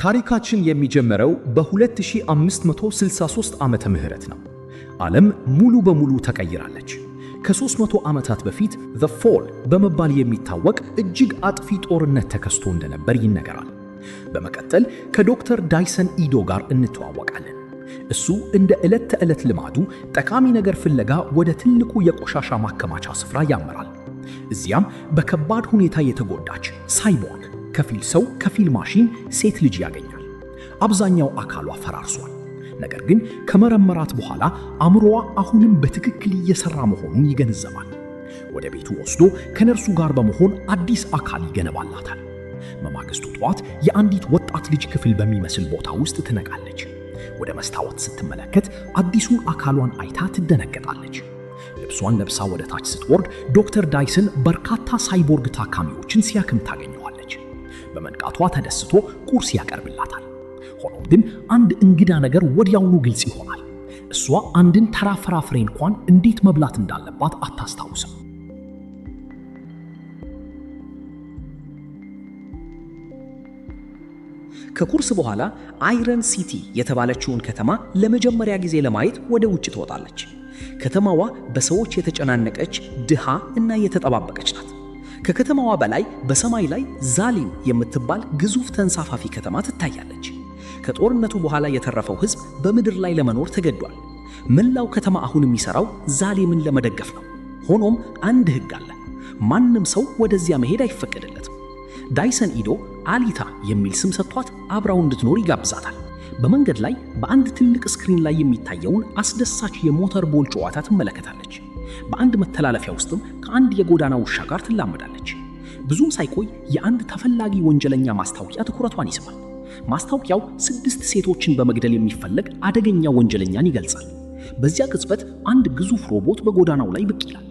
ታሪካችን የሚጀምረው በ2563 ዓመተ ምህረት ነው። ዓለም ሙሉ በሙሉ ተቀይራለች። ከ300 ዓመታት በፊት ዘ ፎል በመባል የሚታወቅ እጅግ አጥፊ ጦርነት ተከስቶ እንደነበር ይነገራል። በመቀጠል ከዶክተር ዳይሰን ኢዶ ጋር እንተዋወቃለን። እሱ እንደ ዕለት ተዕለት ልማዱ ጠቃሚ ነገር ፍለጋ ወደ ትልቁ የቆሻሻ ማከማቻ ስፍራ ያመራል። እዚያም በከባድ ሁኔታ የተጎዳች ሳይቦርግ ከፊል ሰው ከፊል ማሽን ሴት ልጅ ያገኛል። አብዛኛው አካሏ ፈራርሷል። ነገር ግን ከመረመራት በኋላ አእምሮዋ አሁንም በትክክል እየሰራ መሆኑን ይገነዘባል። ወደ ቤቱ ወስዶ ከነርሱ ጋር በመሆን አዲስ አካል ይገነባላታል። በማግስቱ ጠዋት የአንዲት ወጣት ልጅ ክፍል በሚመስል ቦታ ውስጥ ትነቃለች። ወደ መስታወት ስትመለከት አዲሱን አካሏን አይታ ትደነገጣለች። ልብሷን ለብሳ ወደ ታች ስትወርድ ዶክተር ዳይሰን በርካታ ሳይቦርግ ታካሚዎችን ሲያክም ታገኘዋለች። በመንቃቷ ተደስቶ ቁርስ ያቀርብላታል። ሆኖም ግን አንድ እንግዳ ነገር ወዲያውኑ ግልጽ ይሆናል። እሷ አንድን ተራ ፍራፍሬ እንኳን እንዴት መብላት እንዳለባት አታስታውስም። ከቁርስ በኋላ አይረን ሲቲ የተባለችውን ከተማ ለመጀመሪያ ጊዜ ለማየት ወደ ውጭ ትወጣለች። ከተማዋ በሰዎች የተጨናነቀች ድሃ እና የተጠባበቀች ናት። ከከተማዋ በላይ በሰማይ ላይ ዛሊም የምትባል ግዙፍ ተንሳፋፊ ከተማ ትታያለች። ከጦርነቱ በኋላ የተረፈው ሕዝብ በምድር ላይ ለመኖር ተገዷል። መላው ከተማ አሁን የሚሰራው ዛሊምን ለመደገፍ ነው። ሆኖም አንድ ሕግ አለ። ማንም ሰው ወደዚያ መሄድ አይፈቀድለትም። ዳይሰን ኢዶ አሊታ የሚል ስም ሰጥቷት አብራው እንድትኖር ይጋብዛታል። በመንገድ ላይ በአንድ ትልቅ ስክሪን ላይ የሚታየውን አስደሳች የሞተር ቦል ጨዋታ ትመለከታለች። በአንድ መተላለፊያ ውስጥም ከአንድ የጎዳና ውሻ ጋር ትላመዳለች። ብዙም ሳይቆይ የአንድ ተፈላጊ ወንጀለኛ ማስታወቂያ ትኩረቷን ይስባል። ማስታወቂያው 6 ሴቶችን በመግደል የሚፈለግ አደገኛ ወንጀለኛን ይገልጻል። በዚያ ቅጽበት አንድ ግዙፍ ሮቦት በጎዳናው ላይ ብቅ ይላል።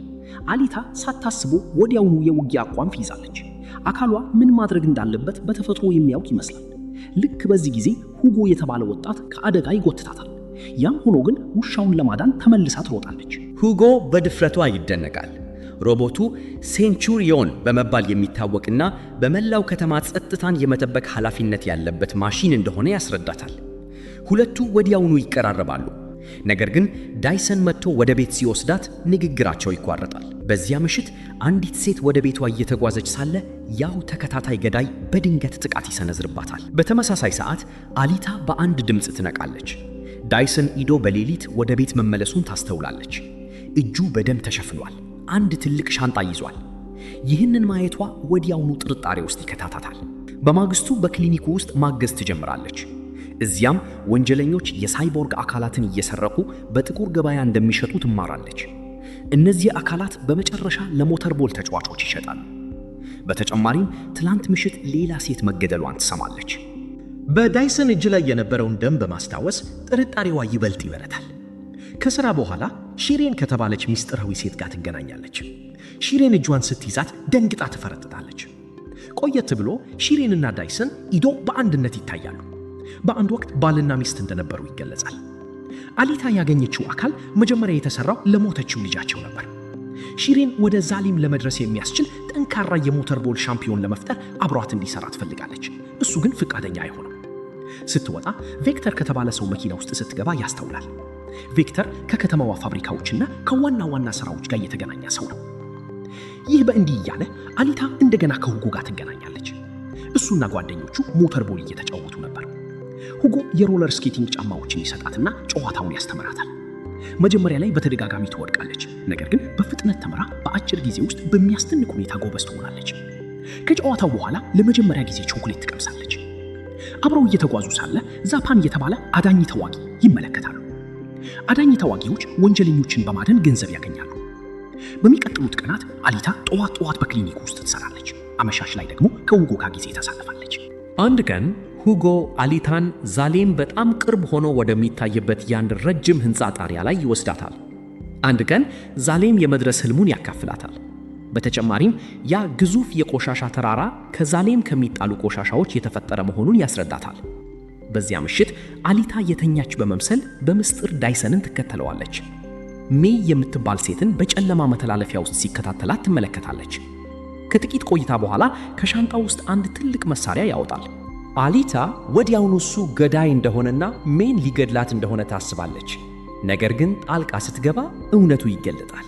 አሊታ ሳታስቦ ወዲያውኑ የውጊያ አቋም ትይዛለች። አካሏ ምን ማድረግ እንዳለበት በተፈጥሮ የሚያውቅ ይመስላል። ልክ በዚህ ጊዜ ሁጎ የተባለ ወጣት ከአደጋ ይጎትታታል። ያም ሆኖ ግን ውሻውን ለማዳን ተመልሳ ትሮጣለች። ሁጎ በድፍረቷ ይደነቃል። ሮቦቱ ሴንቹሪዮን በመባል የሚታወቅና በመላው ከተማ ጸጥታን የመጠበቅ ኃላፊነት ያለበት ማሽን እንደሆነ ያስረዳታል። ሁለቱ ወዲያውኑ ይቀራረባሉ። ነገር ግን ዳይሰን መጥቶ ወደ ቤት ሲወስዳት ንግግራቸው ይቋረጣል። በዚያ ምሽት አንዲት ሴት ወደ ቤቷ እየተጓዘች ሳለ ያው ተከታታይ ገዳይ በድንገት ጥቃት ይሰነዝርባታል። በተመሳሳይ ሰዓት አሊታ በአንድ ድምፅ ትነቃለች። ዳይሰን ኢዶ በሌሊት ወደ ቤት መመለሱን ታስተውላለች። እጁ በደም ተሸፍኗል። አንድ ትልቅ ሻንጣ ይዟል። ይህንን ማየቷ ወዲያውኑ ጥርጣሬ ውስጥ ይከታታታል። በማግስቱ በክሊኒኩ ውስጥ ማገዝ ትጀምራለች። እዚያም ወንጀለኞች የሳይቦርግ አካላትን እየሰረቁ በጥቁር ገበያ እንደሚሸጡ ትማራለች። እነዚህ አካላት በመጨረሻ ለሞተር ቦል ተጫዋቾች ይሸጣሉ። በተጨማሪም ትላንት ምሽት ሌላ ሴት መገደሏን ትሰማለች። በዳይሰን እጅ ላይ የነበረውን ደም በማስታወስ ጥርጣሬዋ ይበልጥ ይበረታል። ከሥራ በኋላ ሺሬን ከተባለች ሚስጥራዊ ሴት ጋር ትገናኛለች። ሺሬን እጇን ስትይዛት ደንግጣ ትፈረጥጣለች። ቆየት ብሎ ሺሬንና ዳይሰን ኢዶ በአንድነት ይታያሉ። በአንድ ወቅት ባልና ሚስት እንደነበሩ ይገለጻል። አሊታ ያገኘችው አካል መጀመሪያ የተሰራው ለሞተችው ልጃቸው ነበር። ሺሬን ወደ ዛሊም ለመድረስ የሚያስችል ጠንካራ የሞተር ቦል ሻምፒዮን ለመፍጠር አብሯት እንዲሰራ ትፈልጋለች። እሱ ግን ፍቃደኛ አይሆንም። ስትወጣ ቬክተር ከተባለ ሰው መኪና ውስጥ ስትገባ ያስተውላል። ቬክተር ከከተማዋ ፋብሪካዎችና ከዋና ዋና ስራዎች ጋር የተገናኘ ሰው ነው። ይህ በእንዲህ እያለ አሊታ እንደገና ከሁጎ ጋር ትገናኛለች። እሱና ጓደኞቹ ሞተር ቦል እየተጫወቱ ነበር። ሁጎ የሮለር ስኬቲንግ ጫማዎችን ይሰጣትና ጨዋታውን ያስተምራታል። መጀመሪያ ላይ በተደጋጋሚ ትወድቃለች። ነገር ግን በፍጥነት ተምራ በአጭር ጊዜ ውስጥ በሚያስደንቅ ሁኔታ ጎበዝ ትሆናለች። ከጨዋታው በኋላ ለመጀመሪያ ጊዜ ቾኮሌት ትቀምሳለች። አብረው እየተጓዙ ሳለ ዛፓን የተባለ አዳኝ ተዋጊ ይመለከታሉ። አዳኝ ተዋጊዎች ወንጀለኞችን በማደን ገንዘብ ያገኛሉ። በሚቀጥሉት ቀናት አሊታ ጠዋት በክሊኒክ ውስጥ ትሰራለች። አመሻሽ ላይ ደግሞ ከሁጎ ጋር ጊዜ ታሳልፋለች። አንድ ቀን ሁጎ አሊታን ዛሌም በጣም ቅርብ ሆኖ ወደሚታይበት የአንድ ረጅም ሕንፃ ጣሪያ ላይ ይወስዳታል። አንድ ቀን ዛሌም የመድረስ ህልሙን ያካፍላታል። በተጨማሪም ያ ግዙፍ የቆሻሻ ተራራ ከዛሌም ከሚጣሉ ቆሻሻዎች የተፈጠረ መሆኑን ያስረዳታል። በዚያ ምሽት አሊታ የተኛች በመምሰል በምስጢር ዳይሰንን ትከተለዋለች። ሜይ የምትባል ሴትን በጨለማ መተላለፊያ ውስጥ ሲከታተላት ትመለከታለች። ከጥቂት ቆይታ በኋላ ከሻንጣው ውስጥ አንድ ትልቅ መሳሪያ ያወጣል። አሊታ ወዲያውኑ እሱ ገዳይ እንደሆነና ሜን ሊገድላት እንደሆነ ታስባለች። ነገር ግን ጣልቃ ስትገባ እውነቱ ይገለጣል።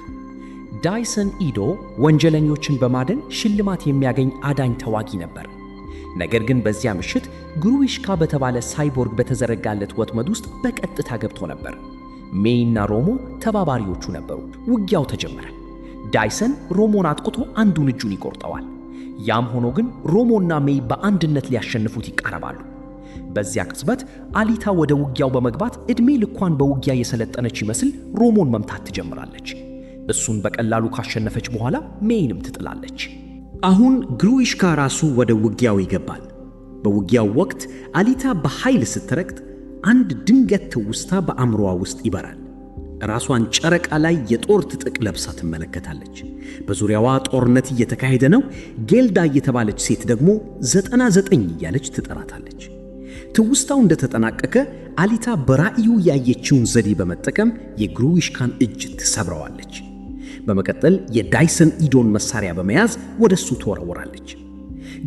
ዳይሰን ኢዶ ወንጀለኞችን በማደን ሽልማት የሚያገኝ አዳኝ ተዋጊ ነበር። ነገር ግን በዚያ ምሽት ግሩዊሽካ በተባለ ሳይቦርግ በተዘረጋለት ወጥመድ ውስጥ በቀጥታ ገብቶ ነበር። ሜይና ሮሞ ተባባሪዎቹ ነበሩ። ውጊያው ተጀመረ። ዳይሰን ሮሞን አጥቅቶ አንዱን እጁን ይቆርጠዋል። ያም ሆኖ ግን ሮሞና ሜይ በአንድነት ሊያሸንፉት ይቃረባሉ። በዚያ ቅጽበት አሊታ ወደ ውጊያው በመግባት ዕድሜ ልኳን በውጊያ የሰለጠነች ይመስል ሮሞን መምታት ትጀምራለች። እሱን በቀላሉ ካሸነፈች በኋላ ሜይንም ትጥላለች። አሁን ግሩዊሽካ ራሱ ወደ ውጊያው ይገባል። በውጊያው ወቅት አሊታ በኃይል ስትረግጥ አንድ ድንገት ትውስታ በአእምሮዋ ውስጥ ይበራል። ራሷን ጨረቃ ላይ የጦር ትጥቅ ለብሳ ትመለከታለች። በዙሪያዋ ጦርነት እየተካሄደ ነው። ጌልዳ የተባለች ሴት ደግሞ 99 እያለች ትጠራታለች። ትውስታው እንደተጠናቀቀ አሊታ በራእዩ ያየችውን ዘዴ በመጠቀም የግሩዊሽካን እጅ ትሰብረዋለች። በመቀጠል የዳይሰን ኢዶን መሳሪያ በመያዝ ወደሱ ትወረወራለች።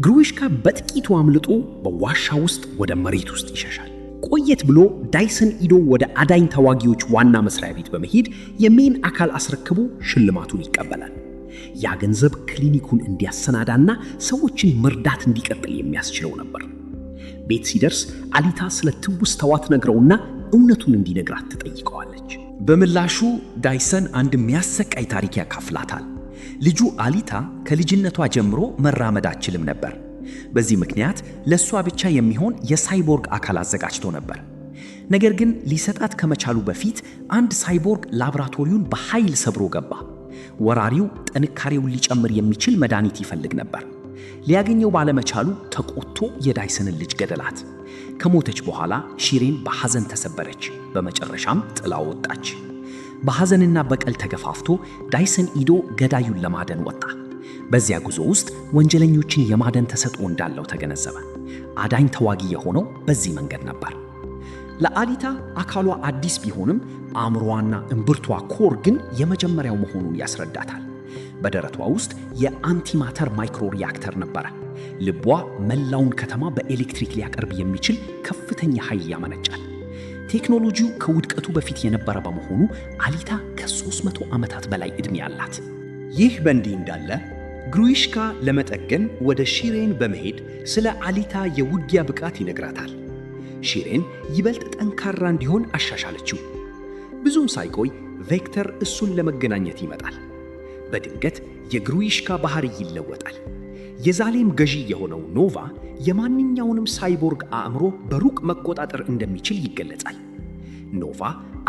ግሩዊሽካ በጥቂቱ አምልጦ በዋሻ ውስጥ ወደ መሬት ውስጥ ይሸሻል። ቆየት ብሎ ዳይሰን ኢዶ ወደ አዳኝ ተዋጊዎች ዋና መስሪያ ቤት በመሄድ የሜን አካል አስረክቦ ሽልማቱን ይቀበላል። ያ ገንዘብ ክሊኒኩን እንዲያሰናዳና ሰዎችን መርዳት እንዲቀጥል የሚያስችለው ነበር። ቤት ሲደርስ አሊታ ስለ ትውስታዋ ትነግረውና እውነቱን እንዲነግራት ትጠይቀዋለች። በምላሹ ዳይሰን አንድ የሚያሰቃይ ታሪክ ያካፍላታል። ልጁ አሊታ ከልጅነቷ ጀምሮ መራመድ አትችልም ነበር። በዚህ ምክንያት ለሷ ብቻ የሚሆን የሳይቦርግ አካል አዘጋጅቶ ነበር። ነገር ግን ሊሰጣት ከመቻሉ በፊት አንድ ሳይቦርግ ላቦራቶሪውን በኃይል ሰብሮ ገባ። ወራሪው ጥንካሬውን ሊጨምር የሚችል መድኃኒት ይፈልግ ነበር። ሊያገኘው ባለመቻሉ ተቆጥቶ የዳይሰንን ልጅ ገደላት። ከሞተች በኋላ ሺሬን በሐዘን ተሰበረች። በመጨረሻም ጥላ ወጣች። በሐዘንና በቀል ተገፋፍቶ ዳይሰን ኢዶ ገዳዩን ለማደን ወጣ። በዚያ ጉዞ ውስጥ ወንጀለኞችን የማደን ተሰጥኦ እንዳለው ተገነዘበ። አዳኝ ተዋጊ የሆነው በዚህ መንገድ ነበር። ለአሊታ አካሏ አዲስ ቢሆንም አእምሮዋና እምብርቷ ኮር ግን የመጀመሪያው መሆኑን ያስረዳታል። በደረቷ ውስጥ የአንቲማተር ማይክሮ ሪያክተር ነበረ። ልቧ መላውን ከተማ በኤሌክትሪክ ሊያቀርብ የሚችል ከፍተኛ ኃይል ያመነጫል። ቴክኖሎጂው ከውድቀቱ በፊት የነበረ በመሆኑ አሊታ ከ300 ዓመታት በላይ ዕድሜ አላት። ይህ በእንዲህ እንዳለ ግሩዊሽካ ለመጠገን ወደ ሺሬን በመሄድ ስለ አሊታ የውጊያ ብቃት ይነግራታል። ሺሬን ይበልጥ ጠንካራ እንዲሆን አሻሻለችው። ብዙም ሳይቆይ ቬክተር እሱን ለመገናኘት ይመጣል። በድንገት የግሩዊሽካ ባህሪ ይለወጣል። የዛሌም ገዢ የሆነው ኖቫ የማንኛውንም ሳይቦርግ አእምሮ በሩቅ መቆጣጠር እንደሚችል ይገለጻል። ኖቫ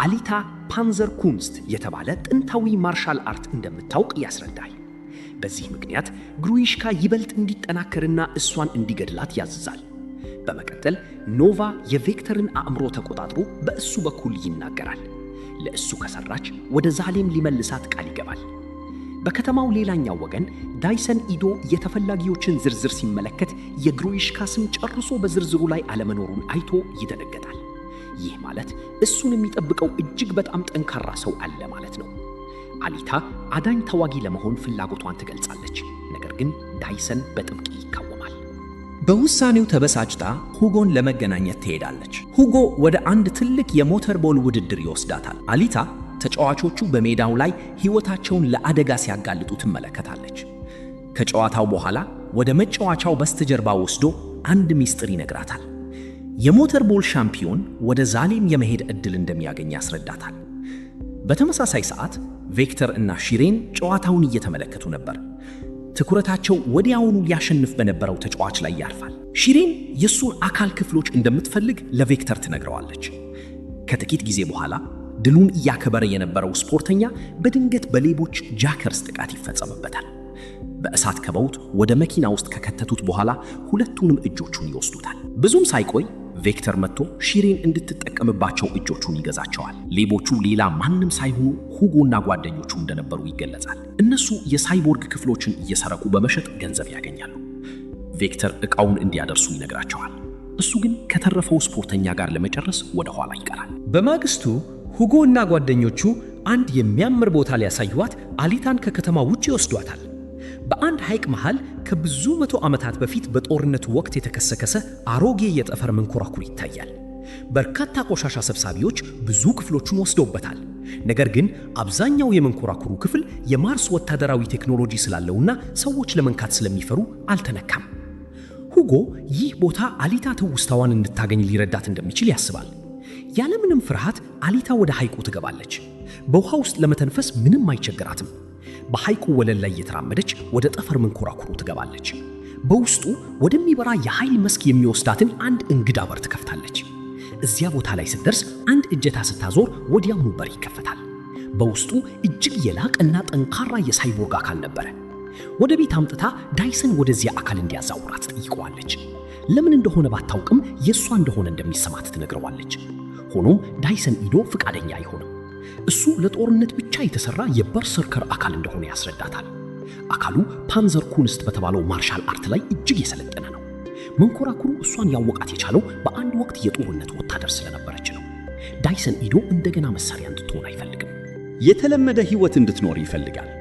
አሊታ ፓንዘር ኩንስት የተባለ ጥንታዊ ማርሻል አርት እንደምታውቅ ያስረዳል። በዚህ ምክንያት ግሩዊሽካ ይበልጥ እንዲጠናከርና እሷን እንዲገድላት ያዝዛል። በመቀጠል ኖቫ የቬክተርን አእምሮ ተቆጣጥሮ በእሱ በኩል ይናገራል። ለእሱ ከሰራች ወደ ዛሌም ሊመልሳት ቃል ይገባል። በከተማው ሌላኛው ወገን ዳይሰን ኢዶ የተፈላጊዎችን ዝርዝር ሲመለከት የግሩዊሽካ ስም ጨርሶ በዝርዝሩ ላይ አለመኖሩን አይቶ ይደነገጣል። ይህ ማለት እሱን የሚጠብቀው እጅግ በጣም ጠንካራ ሰው አለ ማለት ነው። አሊታ አዳኝ ተዋጊ ለመሆን ፍላጎቷን ትገልጻለች። ነገር ግን ዳይሰን በጥብቅ ይቃወማል። በውሳኔው ተበሳጭታ ሁጎን ለመገናኘት ትሄዳለች። ሁጎ ወደ አንድ ትልቅ የሞተር ቦል ውድድር ይወስዳታል። አሊታ ተጫዋቾቹ በሜዳው ላይ ሕይወታቸውን ለአደጋ ሲያጋልጡ ትመለከታለች። ከጨዋታው በኋላ ወደ መጫወቻው በስተጀርባ ወስዶ አንድ ሚስጥር ይነግራታል። የሞተር ቦል ሻምፒዮን ወደ ዛሌም የመሄድ ዕድል እንደሚያገኝ ያስረዳታል። በተመሳሳይ ሰዓት ቬክተር እና ሺሬን ጨዋታውን እየተመለከቱ ነበር። ትኩረታቸው ወዲያውኑ ሊያሸንፍ በነበረው ተጫዋች ላይ ያርፋል። ሺሬን የእሱን አካል ክፍሎች እንደምትፈልግ ለቬክተር ትነግረዋለች። ከጥቂት ጊዜ በኋላ ድሉን እያከበረ የነበረው ስፖርተኛ በድንገት በሌቦች ጃከርስ ጥቃት ይፈጸምበታል። በእሳት ከበውት ወደ መኪና ውስጥ ከከተቱት በኋላ ሁለቱንም እጆቹን ይወስዱታል። ብዙም ሳይቆይ ቬክተር መጥቶ ሺሬን እንድትጠቀምባቸው እጆቹን ይገዛቸዋል። ሌቦቹ ሌላ ማንም ሳይሆኑ ሁጎና ጓደኞቹ እንደነበሩ ይገለጻል። እነሱ የሳይቦርግ ክፍሎችን እየሰረቁ በመሸጥ ገንዘብ ያገኛሉ። ቬክተር ዕቃውን እንዲያደርሱ ይነግራቸዋል። እሱ ግን ከተረፈው ስፖርተኛ ጋር ለመጨረስ ወደ ኋላ ይቀራል። በማግስቱ ሁጎ እና ጓደኞቹ አንድ የሚያምር ቦታ ሊያሳዩዋት አሊታን ከከተማ ውጭ ይወስዷታል። በአንድ ሐይቅ መሃል ከብዙ መቶ ዓመታት በፊት በጦርነቱ ወቅት የተከሰከሰ አሮጌ የጠፈር መንኮራኩር ይታያል። በርካታ ቆሻሻ ሰብሳቢዎች ብዙ ክፍሎቹን ወስደውበታል። ነገር ግን አብዛኛው የመንኮራኩሩ ክፍል የማርስ ወታደራዊ ቴክኖሎጂ ስላለውና ሰዎች ለመንካት ስለሚፈሩ አልተነካም። ሁጎ ይህ ቦታ አሊታ ትውስታዋን እንድታገኝ ሊረዳት እንደሚችል ያስባል። ያለምንም ፍርሃት አሊታ ወደ ሐይቁ ትገባለች። በውሃ ውስጥ ለመተንፈስ ምንም አይቸግራትም። በሐይቁ ወለል ላይ እየተራመደች ወደ ጠፈር መንኮራኩሩ ትገባለች። በውስጡ ወደሚበራ የኃይል መስክ የሚወስዳትን አንድ እንግዳ በር ትከፍታለች። እዚያ ቦታ ላይ ስትደርስ አንድ እጀታ ስታዞር ወዲያውኑ በር ይከፈታል። በውስጡ እጅግ የላቀና ጠንካራ የሳይቦርግ አካል ነበረ። ወደ ቤት አምጥታ ዳይሰን ወደዚያ አካል እንዲያዛውራት ትጠይቀዋለች። ለምን እንደሆነ ባታውቅም የእሷ እንደሆነ እንደሚሰማት ትነግረዋለች። ሆኖም ዳይሰን ኢዶ ፍቃደኛ አይሆንም። እሱ ለጦርነት ብቻ የተሰራ የበርሰርከር አካል እንደሆነ ያስረዳታል። አካሉ ፓንዘር ኩንስት በተባለው ማርሻል አርት ላይ እጅግ የሰለጠነ ነው። መንኮራኩሩ እሷን ያወቃት የቻለው በአንድ ወቅት የጦርነት ወታደር ስለነበረች ነው። ዳይሰን ኢዶ እንደገና መሳሪያ እንድትሆን አይፈልግም። የተለመደ ሕይወት እንድትኖር ይፈልጋል።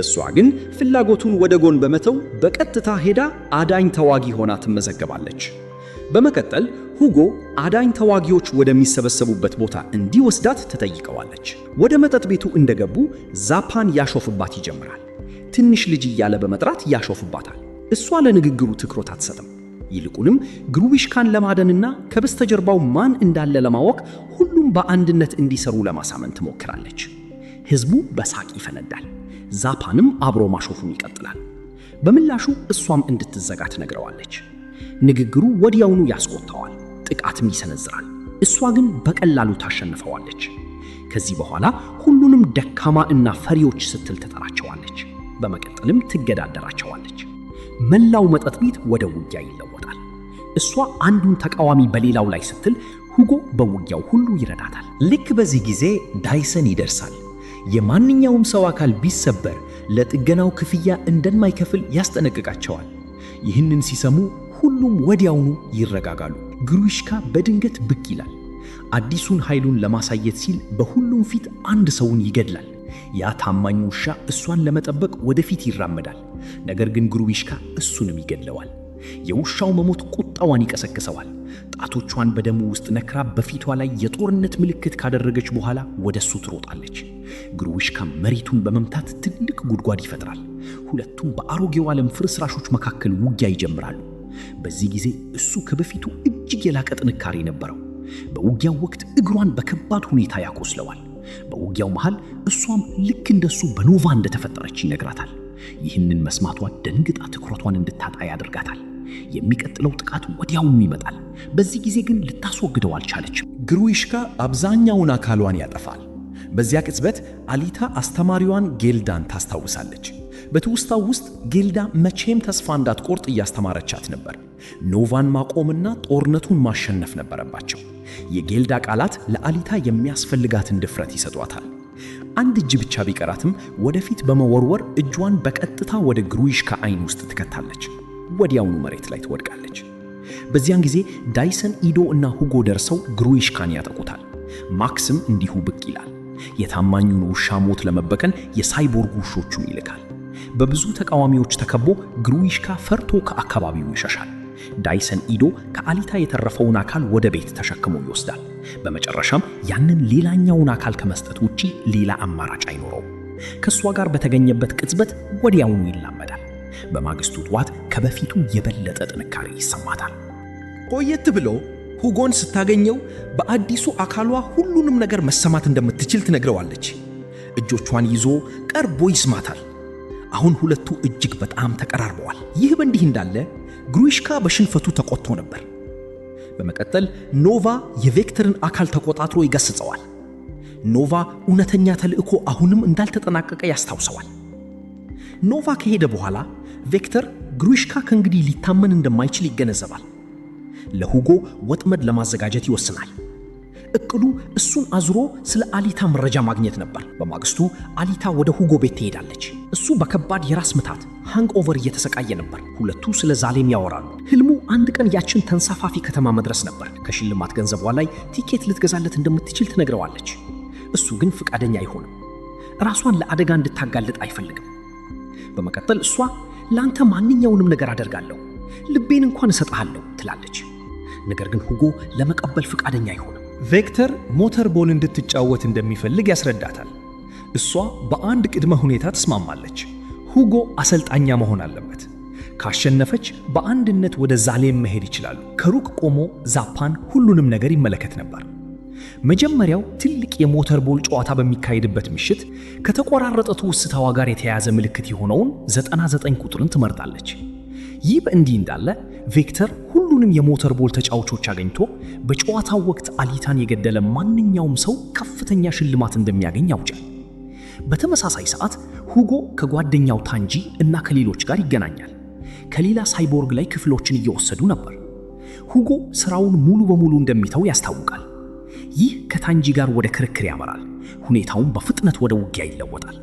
እሷ ግን ፍላጎቱን ወደ ጎን በመተው በቀጥታ ሄዳ አዳኝ ተዋጊ ሆና ትመዘገባለች። በመቀጠል ሁጎ አዳኝ ተዋጊዎች ወደሚሰበሰቡበት ቦታ እንዲወስዳት ትጠይቀዋለች። ወደ መጠጥ ቤቱ እንደገቡ ዛፓን ያሾፍባት ይጀምራል። ትንሽ ልጅ እያለ በመጥራት ያሾፍባታል። እሷ ለንግግሩ ትኩረት አትሰጥም። ይልቁንም ግሩዊሽካን ለማደንና ከበስተጀርባው ማን እንዳለ ለማወቅ ሁሉም በአንድነት እንዲሰሩ ለማሳመን ትሞክራለች። ሕዝቡ በሳቅ ይፈነዳል። ዛፓንም አብሮ ማሾፉን ይቀጥላል። በምላሹ እሷም እንድትዘጋ ትነግረዋለች። ንግግሩ ወዲያውኑ ያስቆጣዋል፣ ጥቃትም ይሰነዝራል። እሷ ግን በቀላሉ ታሸንፈዋለች። ከዚህ በኋላ ሁሉንም ደካማ እና ፈሪዎች ስትል ትጠራቸዋለች። በመቀጠልም ትገዳደራቸዋለች። መላው መጠጥ ቤት ወደ ውጊያ ይለወጣል። እሷ አንዱን ተቃዋሚ በሌላው ላይ ስትል ሁጎ በውጊያው ሁሉ ይረዳታል። ልክ በዚህ ጊዜ ዳይሰን ይደርሳል። የማንኛውም ሰው አካል ቢሰበር ለጥገናው ክፍያ እንደማይከፍል ያስጠነቅቃቸዋል። ይህንን ሲሰሙ ሁሉም ወዲያውኑ ይረጋጋሉ። ግሩዊሽካ በድንገት ብቅ ይላል። አዲሱን ኃይሉን ለማሳየት ሲል በሁሉም ፊት አንድ ሰውን ይገድላል። ያ ታማኝ ውሻ እሷን ለመጠበቅ ወደፊት ይራመዳል። ነገር ግን ግሩዊሽካ እሱንም ይገድለዋል። የውሻው መሞት ቁጣዋን ይቀሰቅሰዋል። ጣቶቿን በደሙ ውስጥ ነክራ በፊቷ ላይ የጦርነት ምልክት ካደረገች በኋላ ወደሱ ትሮጣለች። ግሩዊሽካ መሬቱን በመምታት ትልቅ ጉድጓድ ይፈጥራል። ሁለቱም በአሮጌው ዓለም ፍርስራሾች መካከል ውጊያ ይጀምራሉ። በዚህ ጊዜ እሱ ከበፊቱ እጅግ የላቀ ጥንካሬ ነበረው። በውጊያው ወቅት እግሯን በከባድ ሁኔታ ያቆስለዋል። በውጊያው መሃል እሷም ልክ እንደሱ በኖቫ እንደተፈጠረች ይነግራታል። ይህንን መስማቷ ደንግጣ ትኩረቷን እንድታጣ ያደርጋታል። የሚቀጥለው ጥቃት ወዲያውኑ ይመጣል። በዚህ ጊዜ ግን ልታስወግደው አልቻለችም። ግሩዊሽካ አብዛኛውን አካሏን ያጠፋል። በዚያ ቅጽበት አሊታ አስተማሪዋን ጌልዳን ታስታውሳለች። በትውስታው ውስጥ ጌልዳ መቼም ተስፋ እንዳትቆርጥ እያስተማረቻት ነበር። ኖቫን ማቆምና ጦርነቱን ማሸነፍ ነበረባቸው። የጌልዳ ቃላት ለአሊታ የሚያስፈልጋትን ድፍረት ይሰጧታል። አንድ እጅ ብቻ ቢቀራትም ወደፊት በመወርወር እጇን በቀጥታ ወደ ግሩዊሽካ አይን ውስጥ ትከታለች። ወዲያውኑ መሬት ላይ ትወድቃለች። በዚያን ጊዜ ዳይሰን ኢዶ እና ሁጎ ደርሰው ግሩዊሽካን ያጠቁታል። ማክስም እንዲሁ ብቅ ይላል። የታማኙን ውሻ ሞት ለመበቀል የሳይቦርግ ውሾቹን ይልካል። በብዙ ተቃዋሚዎች ተከቦ ግሩዊሽካ ፈርቶ ከአካባቢው ይሸሻል። ዳይሰን ኢዶ ከአሊታ የተረፈውን አካል ወደ ቤት ተሸክሞ ይወስዳል። በመጨረሻም ያንን ሌላኛውን አካል ከመስጠት ውጪ ሌላ አማራጭ አይኖረው። ከእሷ ጋር በተገኘበት ቅጽበት ወዲያውኑ ይላመዳል። በማግስቱ ጠዋት ከበፊቱ የበለጠ ጥንካሬ ይሰማታል። ቆየት ብሎ ሁጎን ስታገኘው በአዲሱ አካሏ ሁሉንም ነገር መሰማት እንደምትችል ትነግረዋለች። እጆቿን ይዞ ቀርቦ ይስማታል። አሁን ሁለቱ እጅግ በጣም ተቀራርበዋል። ይህ በእንዲህ እንዳለ ግሩዊሽካ በሽንፈቱ ተቆጥቶ ነበር። በመቀጠል ኖቫ የቬክተርን አካል ተቆጣጥሮ ይገስጸዋል። ኖቫ እውነተኛ ተልእኮ አሁንም እንዳልተጠናቀቀ ያስታውሰዋል። ኖቫ ከሄደ በኋላ ቬክተር ግሩዊሽካ ከእንግዲህ ሊታመን እንደማይችል ይገነዘባል። ለሁጎ ወጥመድ ለማዘጋጀት ይወስናል። እቅዱ እሱን አዝሮ ስለ አሊታ መረጃ ማግኘት ነበር። በማግስቱ አሊታ ወደ ሁጎ ቤት ትሄዳለች። እሱ በከባድ የራስ ምታት ሃንግኦቨር እየተሰቃየ ነበር። ሁለቱ ስለ ዛሌም ያወራሉ። ህልሙ አንድ ቀን ያችን ተንሳፋፊ ከተማ መድረስ ነበር። ከሽልማት ገንዘቧ ላይ ቲኬት ልትገዛለት እንደምትችል ትነግረዋለች። እሱ ግን ፍቃደኛ አይሆንም። ራሷን ለአደጋ እንድታጋልጥ አይፈልግም። በመቀጠል እሷ ላንተ ማንኛውንም ነገር አደርጋለሁ፣ ልቤን እንኳን እሰጥሃለሁ ትላለች። ነገር ግን ሁጎ ለመቀበል ፈቃደኛ አይሆንም። ቬክተር ሞተር ቦል እንድትጫወት እንደሚፈልግ ያስረዳታል። እሷ በአንድ ቅድመ ሁኔታ ትስማማለች። ሁጎ አሰልጣኛ መሆን አለበት። ካሸነፈች በአንድነት ወደ ዛሌም መሄድ ይችላሉ። ከሩቅ ቆሞ ዛፓን ሁሉንም ነገር ይመለከት ነበር። መጀመሪያው ትልቅ የሞተር ቦል ጨዋታ በሚካሄድበት ምሽት ከተቆራረጠ ትውስታዋ ጋር የተያያዘ ምልክት የሆነውን 99 ቁጥርን ትመርጣለች። ይህ በእንዲህ እንዳለ ቬክተር ሁሉንም የሞተር ቦል ተጫዋቾች አገኝቶ በጨዋታው ወቅት አሊታን የገደለ ማንኛውም ሰው ከፍተኛ ሽልማት እንደሚያገኝ ያውጃል። በተመሳሳይ ሰዓት ሁጎ ከጓደኛው ታንጂ እና ከሌሎች ጋር ይገናኛል። ከሌላ ሳይቦርግ ላይ ክፍሎችን እየወሰዱ ነበር። ሁጎ ስራውን ሙሉ በሙሉ እንደሚተው ያስታውቃል። ይህ ከታንጂ ጋር ወደ ክርክር ያመራል። ሁኔታውን በፍጥነት ወደ ውጊያ ይለወጣል።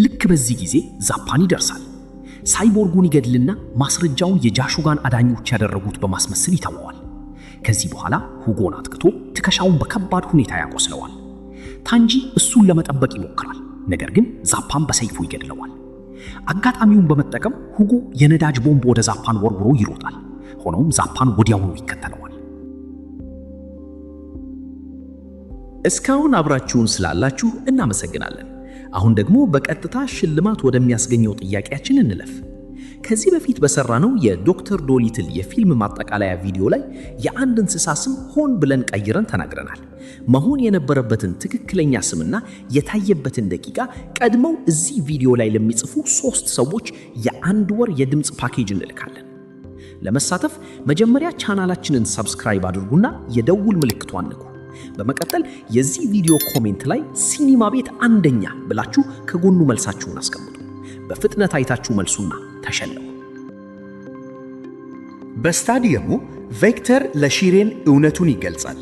ልክ በዚህ ጊዜ ዛፓን ይደርሳል። ሳይቦርጉን ይገድልና ማስረጃውን የጃሹጋን አዳኞች ያደረጉት በማስመሰል ይተወዋል። ከዚህ በኋላ ሁጎን አጥቅቶ ትከሻውን በከባድ ሁኔታ ያቆስለዋል። ታንጂ እሱን ለመጠበቅ ይሞክራል። ነገር ግን ዛፓን በሰይፉ ይገድለዋል። አጋጣሚውን በመጠቀም ሁጎ የነዳጅ ቦምብ ወደ ዛፓን ወርውሮ ይሮጣል። ሆኖም ዛፓን ወዲያውኑ ይከተለዋል። እስካሁን አብራችሁን ስላላችሁ እናመሰግናለን። አሁን ደግሞ በቀጥታ ሽልማት ወደሚያስገኘው ጥያቄያችን እንለፍ። ከዚህ በፊት በሰራነው የዶክተር ዶሊትል የፊልም ማጠቃለያ ቪዲዮ ላይ የአንድ እንስሳ ስም ሆን ብለን ቀይረን ተናግረናል። መሆን የነበረበትን ትክክለኛ ስምና የታየበትን ደቂቃ ቀድመው እዚህ ቪዲዮ ላይ ለሚጽፉ 3 ሰዎች የ1 ወር የድምፅ ፓኬጅ እንልካለን። ለመሳተፍ መጀመሪያ ቻናላችንን ሰብስክራይብ አድርጉና የደውል ምልክቷን ንኩ። በመቀጠል የዚህ ቪዲዮ ኮሜንት ላይ ሲኒማ ቤት አንደኛ ብላችሁ ከጎኑ መልሳችሁን አስቀምጡ። በፍጥነት አይታችሁ መልሱና ተሸለሙ። በስታዲየሙ ቬክተር ለሺሬን እውነቱን ይገልጻል።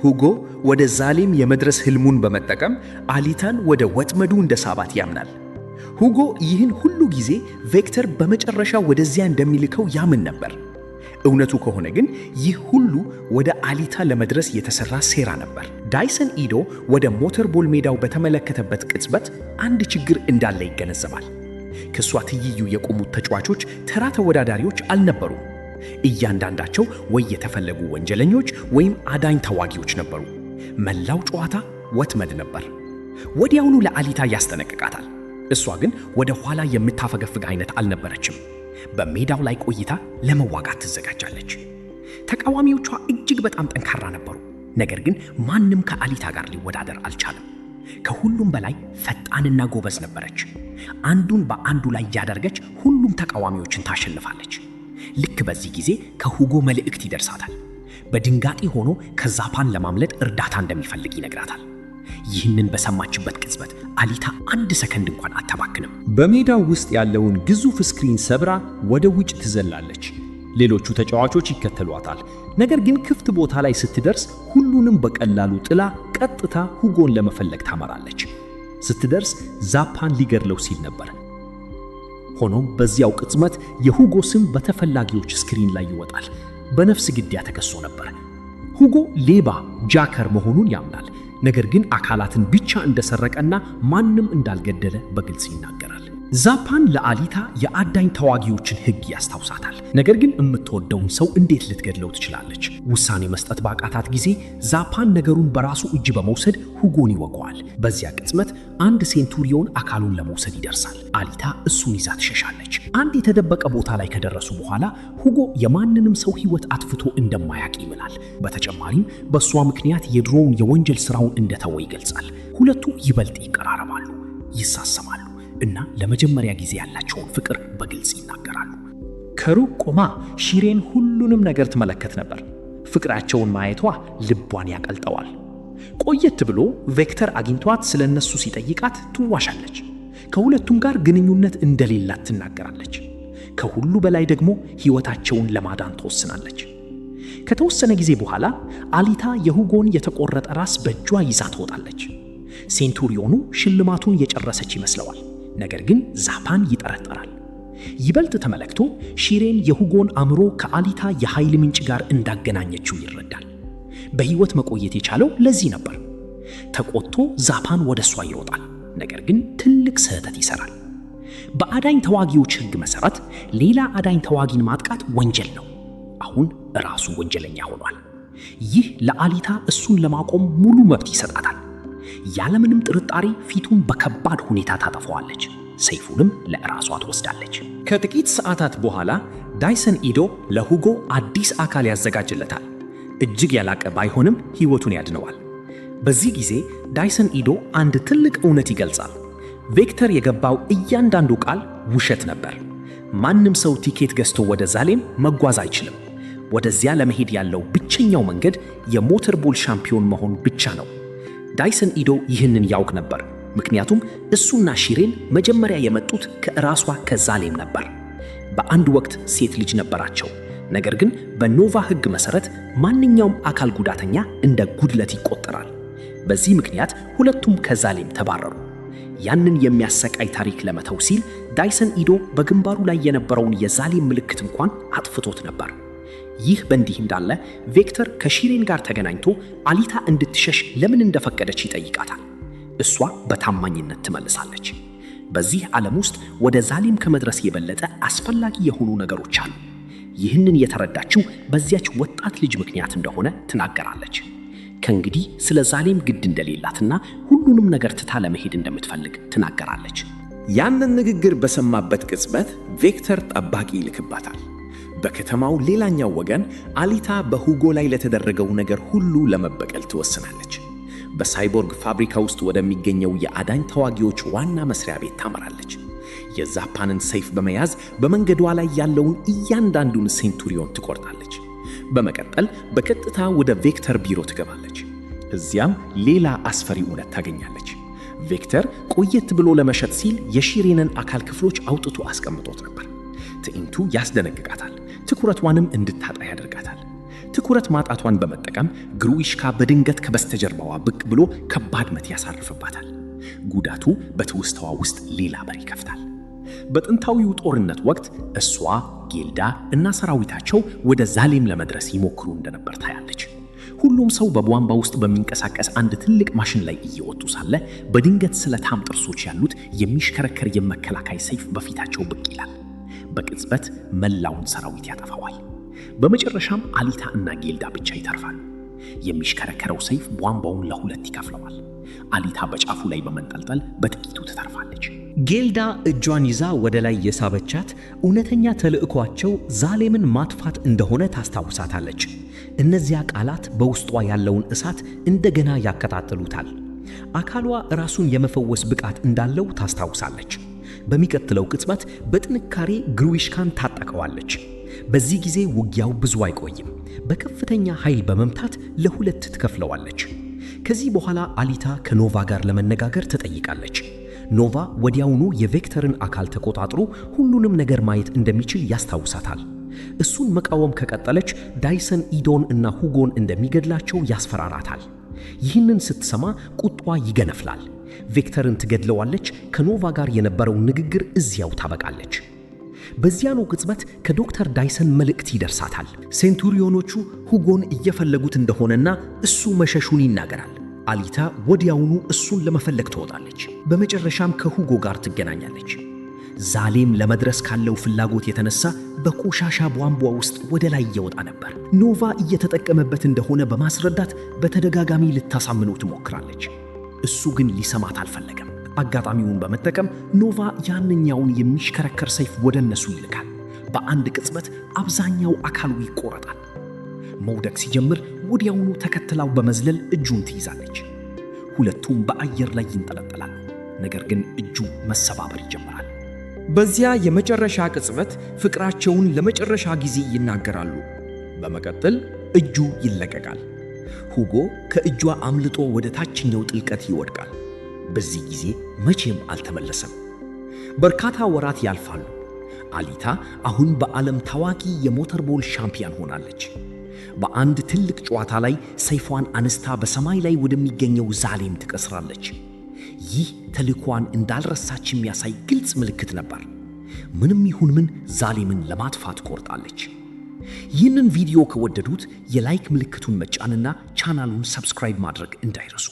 ሁጎ ወደ ዛሌም የመድረስ ህልሙን በመጠቀም አሊታን ወደ ወጥመዱ እንደሳባት ያምናል። ሁጎ ይህን ሁሉ ጊዜ ቬክተር በመጨረሻ ወደዚያ እንደሚልከው ያምን ነበር። እውነቱ ከሆነ ግን ይህ ሁሉ ወደ አሊታ ለመድረስ የተሰራ ሴራ ነበር። ዳይሰን ኢዶ ወደ ሞተር ቦል ሜዳው በተመለከተበት ቅጽበት አንድ ችግር እንዳለ ይገነዘባል። ከሷ ትይዩ የቆሙት ተጫዋቾች ተራ ተወዳዳሪዎች አልነበሩም። እያንዳንዳቸው ወይ የተፈለጉ ወንጀለኞች ወይም አዳኝ ተዋጊዎች ነበሩ። መላው ጨዋታ ወጥመድ ነበር። ወዲያውኑ ለአሊታ ያስጠነቅቃታል። እሷ ግን ወደ ኋላ የምታፈገፍግ አይነት አልነበረችም። በሜዳው ላይ ቆይታ ለመዋጋት ትዘጋጃለች። ተቃዋሚዎቿ እጅግ በጣም ጠንካራ ነበሩ። ነገር ግን ማንም ከአሊታ ጋር ሊወዳደር አልቻለም። ከሁሉም በላይ ፈጣንና ጎበዝ ነበረች። አንዱን በአንዱ ላይ እያደረገች ሁሉም ተቃዋሚዎችን ታሸንፋለች። ልክ በዚህ ጊዜ ከሁጎ መልእክት ይደርሳታል። በድንጋጤ ሆኖ ከዛፓን ለማምለጥ እርዳታ እንደሚፈልግ ይነግራታል። ይህንን በሰማችበት ቅጽበት አሊታ 1 ሰከንድ እንኳን አታባክንም። በሜዳው ውስጥ ያለውን ግዙፍ ስክሪን ሰብራ ወደ ውጭ ትዘላለች። ሌሎቹ ተጫዋቾች ይከተሏታል። ነገር ግን ክፍት ቦታ ላይ ስትደርስ ሁሉንም በቀላሉ ጥላ ቀጥታ ሁጎን ለመፈለግ ታመራለች። ስትደርስ ዛፓን ሊገድለው ሲል ነበር። ሆኖም በዚያው ቅጽበት የሁጎ ስም በተፈላጊዎች ስክሪን ላይ ይወጣል። በነፍስ ግድያ ተከሶ ነበር። ሁጎ ሌባ ጃከር መሆኑን ያምናል። ነገር ግን አካላትን ብቻ እንደሰረቀና ማንም እንዳልገደለ በግልጽ ይናገራል። ዛፓን ለአሊታ የአዳኝ ተዋጊዎችን ሕግ ያስታውሳታል። ነገር ግን የምትወደውን ሰው እንዴት ልትገድለው ትችላለች? ውሳኔ መስጠት ባቃታት ጊዜ ዛፓን ነገሩን በራሱ እጅ በመውሰድ ሁጎን ይወገዋል። በዚያ ቅጽበት አንድ ሴንቱሪዮን አካሉን ለመውሰድ ይደርሳል። አሊታ እሱን ይዛ ትሸሻለች። አንድ የተደበቀ ቦታ ላይ ከደረሱ በኋላ ሁጎ የማንንም ሰው ሕይወት አጥፍቶ እንደማያውቅ ይምላል። በተጨማሪም በእሷ ምክንያት የድሮውን የወንጀል ስራውን እንደተወ ይገልጻል። ሁለቱ ይበልጥ ይቀራረባሉ፣ ይሳሰማሉ እና ለመጀመሪያ ጊዜ ያላቸውን ፍቅር በግልጽ ይናገራሉ። ከሩቅ ቆማ ሺሬን ሁሉንም ነገር ትመለከት ነበር። ፍቅራቸውን ማየቷ ልቧን ያቀልጠዋል። ቆየት ብሎ ቬክተር አግኝቷት ስለነሱ ሲጠይቃት ትዋሻለች። ከሁለቱም ጋር ግንኙነት እንደሌላት ትናገራለች። ከሁሉ በላይ ደግሞ ሕይወታቸውን ለማዳን ትወስናለች። ከተወሰነ ጊዜ በኋላ አሊታ የሁጎን የተቆረጠ ራስ በእጇ ይዛ ትወጣለች። ሴንቱሪዮኑ ሽልማቱን የጨረሰች ይመስለዋል። ነገር ግን ዛፓን ይጠረጠራል። ይበልጥ ተመለክቶ ሺሬን የሁጎን አእምሮ ከአሊታ የኃይል ምንጭ ጋር እንዳገናኘችው ይረዳል። በሕይወት መቆየት የቻለው ለዚህ ነበር። ተቆጥቶ ዛፓን ወደ እሷ ይሮጣል። ነገር ግን ትልቅ ስህተት ይሰራል። በአዳኝ ተዋጊዎች ሕግ መሠረት ሌላ አዳኝ ተዋጊን ማጥቃት ወንጀል ነው። አሁን ራሱ ወንጀለኛ ሆኗል። ይህ ለአሊታ እሱን ለማቆም ሙሉ መብት ይሰጣታል። ያለምንም ጥርጣሬ ፊቱን በከባድ ሁኔታ ታጠፈዋለች። ሰይፉንም ለራሷ ትወስዳለች። ከጥቂት ሰዓታት በኋላ ዳይሰን ኢዶ ለሁጎ አዲስ አካል ያዘጋጅለታል። እጅግ ያላቀ ባይሆንም ሕይወቱን ያድነዋል። በዚህ ጊዜ ዳይሰን ኢዶ አንድ ትልቅ እውነት ይገልጻል። ቬክተር የገባው እያንዳንዱ ቃል ውሸት ነበር። ማንም ሰው ቲኬት ገዝቶ ወደ ዛሌም መጓዝ አይችልም። ወደዚያ ለመሄድ ያለው ብቸኛው መንገድ የሞተር ቦል ሻምፒዮን መሆን ብቻ ነው። ዳይሰን ኢዶ ይህንን ያውቅ ነበር፣ ምክንያቱም እሱና ሺሬን መጀመሪያ የመጡት ከራሷ ከዛሌም ነበር። በአንድ ወቅት ሴት ልጅ ነበራቸው። ነገር ግን በኖቫ ሕግ መሠረት ማንኛውም አካል ጉዳተኛ እንደ ጉድለት ይቆጠራል። በዚህ ምክንያት ሁለቱም ከዛሌም ተባረሩ። ያንን የሚያሰቃይ ታሪክ ለመተው ሲል ዳይሰን ኢዶ በግንባሩ ላይ የነበረውን የዛሌም ምልክት እንኳን አጥፍቶት ነበር። ይህ በእንዲህ እንዳለ ቬክተር ከሺሬን ጋር ተገናኝቶ አሊታ እንድትሸሽ ለምን እንደፈቀደች ይጠይቃታል። እሷ በታማኝነት ትመልሳለች። በዚህ ዓለም ውስጥ ወደ ዛሌም ከመድረስ የበለጠ አስፈላጊ የሆኑ ነገሮች አሉ። ይህንን የተረዳችው በዚያች ወጣት ልጅ ምክንያት እንደሆነ ትናገራለች። ከእንግዲህ ስለ ዛሌም ግድ እንደሌላትና ሁሉንም ነገር ትታ ለመሄድ እንደምትፈልግ ትናገራለች። ያንን ንግግር በሰማበት ቅጽበት ቬክተር ጠባቂ ይልክባታል። በከተማው ሌላኛው ወገን አሊታ በሁጎ ላይ ለተደረገው ነገር ሁሉ ለመበቀል ትወስናለች። በሳይቦርግ ፋብሪካ ውስጥ ወደሚገኘው የአዳኝ ተዋጊዎች ዋና መስሪያ ቤት ታመራለች። የዛፓንን ሰይፍ በመያዝ በመንገዷ ላይ ያለውን እያንዳንዱን ሴንቱሪዮን ትቆርጣለች። በመቀጠል በቀጥታ ወደ ቬክተር ቢሮ ትገባለች። እዚያም ሌላ አስፈሪ እውነት ታገኛለች። ቬክተር ቆየት ብሎ ለመሸጥ ሲል የሺሬንን አካል ክፍሎች አውጥቶ አስቀምጦት ነበር። ትዕይንቱ ያስደነግጋታል፣ ትኩረቷንም እንድታጣ ያደርጋታል። ትኩረት ማጣቷን በመጠቀም ግሩዊሽካ በድንገት ከበስተጀርባዋ ብቅ ብሎ ከባድ ምት ያሳርፍባታል። ጉዳቱ በትውስታዋ ውስጥ ሌላ በር ይከፍታል። በጥንታዊው ጦርነት ወቅት እሷ፣ ጌልዳ እና ሰራዊታቸው ወደ ዛሌም ለመድረስ ይሞክሩ እንደነበር ታያለች። ሁሉም ሰው በቧንቧ ውስጥ በሚንቀሳቀስ አንድ ትልቅ ማሽን ላይ እየወጡ ሳለ በድንገት ስለታም ጥርሶች ያሉት የሚሽከረከር የመከላከያ ሰይፍ በፊታቸው ብቅ ይላል። በቅጽበት መላውን ሰራዊት ያጠፋዋል። በመጨረሻም አሊታ እና ጌልዳ ብቻ ይተርፋሉ። የሚሽከረከረው ሰይፍ ቧንቧውን ለሁለት ይከፍለዋል። አሊታ በጫፉ ላይ በመንጠልጠል በጥቂቱ ትተርፋለች። ጌልዳ እጇን ይዛ ወደ ላይ የሳበቻት እውነተኛ ተልዕኳቸው ዛሌምን ማጥፋት እንደሆነ ታስታውሳታለች። እነዚያ ቃላት በውስጧ ያለውን እሳት እንደገና ያከታተሉታል። አካሏ ራሱን የመፈወስ ብቃት እንዳለው ታስታውሳለች። በሚቀጥለው ቅጽበት በጥንካሬ ግሩዊሽካን ታጠቀዋለች። በዚህ ጊዜ ውጊያው ብዙ አይቆይም። በከፍተኛ ኃይል በመምታት ለሁለት ትከፍለዋለች። ከዚህ በኋላ አሊታ ከኖቫ ጋር ለመነጋገር ትጠይቃለች። ኖቫ ወዲያውኑ የቬክተርን አካል ተቆጣጥሮ ሁሉንም ነገር ማየት እንደሚችል ያስታውሳታል። እሱን መቃወም ከቀጠለች ዳይሰን ኢዶን እና ሁጎን እንደሚገድላቸው ያስፈራራታል። ይህንን ስትሰማ ቁጧ ይገነፍላል። ቬክተርን ትገድለዋለች። ከኖቫ ጋር የነበረው ንግግር እዚያው ታበቃለች። በዚያኑ ቅጽበት ከዶክተር ዳይሰን መልእክት ይደርሳታል። ሴንቱሪዮኖቹ ሁጎን እየፈለጉት እንደሆነና እሱ መሸሹን ይናገራል። አሊታ ወዲያውኑ እሱን ለመፈለግ ትወጣለች። በመጨረሻም ከሁጎ ጋር ትገናኛለች። ዛሌም ለመድረስ ካለው ፍላጎት የተነሳ በቆሻሻ ቧንቧ ውስጥ ወደ ላይ እየወጣ ነበር። ኖቫ እየተጠቀመበት እንደሆነ በማስረዳት በተደጋጋሚ ልታሳምነው ትሞክራለች። እሱ ግን ሊሰማት አልፈለገም። አጋጣሚውን በመጠቀም ኖቫ ያንኛውን የሚሽከረከር ሰይፍ ወደ እነሱ ይልካል። በአንድ ቅጽበት አብዛኛው አካሉ ይቆረጣል። መውደቅ ሲጀምር ወዲያውኑ ተከትላው በመዝለል እጁን ትይዛለች። ሁለቱም በአየር ላይ ይንጠለጠላሉ። ነገር ግን እጁ መሰባበር ይጀምራል። በዚያ የመጨረሻ ቅጽበት ፍቅራቸውን ለመጨረሻ ጊዜ ይናገራሉ። በመቀጠል እጁ ይለቀቃል። ሁጎ ከእጇ አምልጦ ወደ ታችኛው ጥልቀት ይወድቃል። በዚህ ጊዜ መቼም አልተመለሰም። በርካታ ወራት ያልፋሉ። አሊታ አሁን በዓለም ታዋቂ የሞተር ቦል ሻምፒዮን ሆናለች። በአንድ ትልቅ ጨዋታ ላይ ሰይፏን አነስታ በሰማይ ላይ ወደሚገኘው ዛሌም ትቀስራለች። ይህ ተልዕኳን እንዳልረሳች የሚያሳይ ግልጽ ምልክት ነበር። ምንም ይሁን ምን ዛሌምን ለማጥፋት ቆርጣለች። ይህንን ቪዲዮ ከወደዱት የላይክ ምልክቱን መጫንና ቻናሉን ሰብስክራይብ ማድረግ እንዳይረሱ።